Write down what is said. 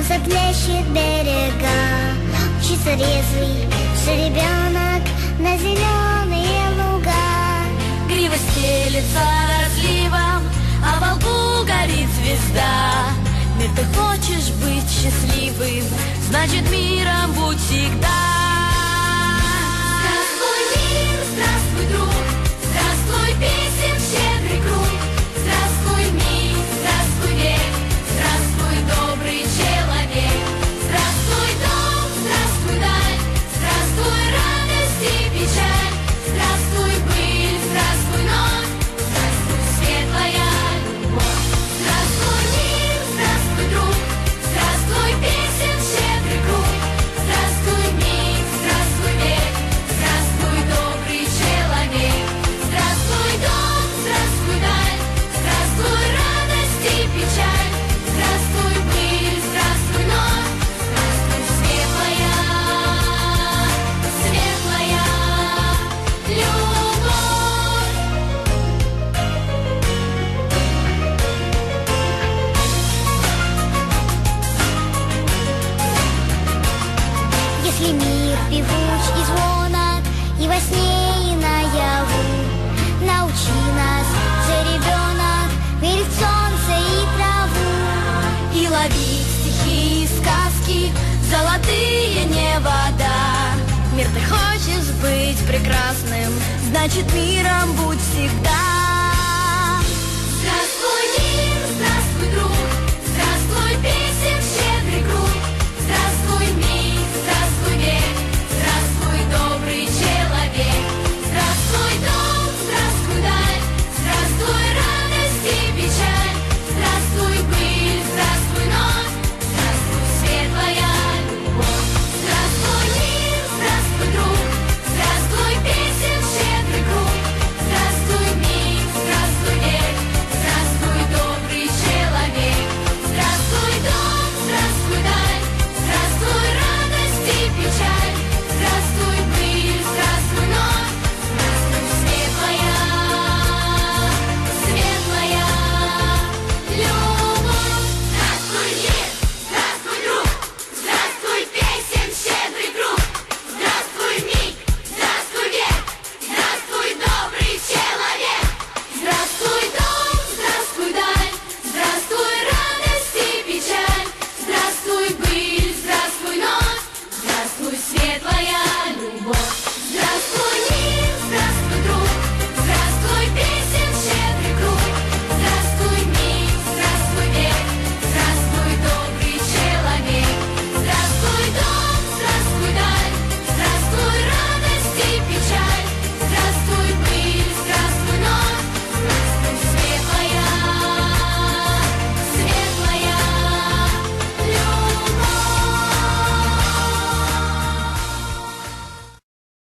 солнце плещет берега. Учится резвый жеребенок на зеленые луга. Грива стелется разливом, а во лбу горит звезда. Мир, ты хочешь быть счастливым, значит миром будь всегда. Здравствуй, мир, здравствуй, друг, здравствуй, песен щедрый круг. Здравствуй, мир, здравствуй, век, здравствуй, добрый человек. Здравствуй, дом, здравствуй, даль, здравствуй, радость и печаль. Здравствуй, быль, здравствуй, ночь, здравствуй, светлая любовь. Здравствуй, мир, здравствуй, друг, здравствуй, песен щедрый круг. Здравствуй, мир, здравствуй, век, здравствуй, добрый человек. Здравствуй, дом, здравствуй, даль, здравствуй, радость и печаль. Здравствуй, быль, здравствуй, ночь, здравствуй, светлая любовь. Если мир певуч и звонок, и во сне, и наяву, научи нас, жеребенок, верить в солнце и траву. И ловить стихи и сказки, золотые невода. Мир, ты хочешь быть прекрасным, значит миром будь всегда.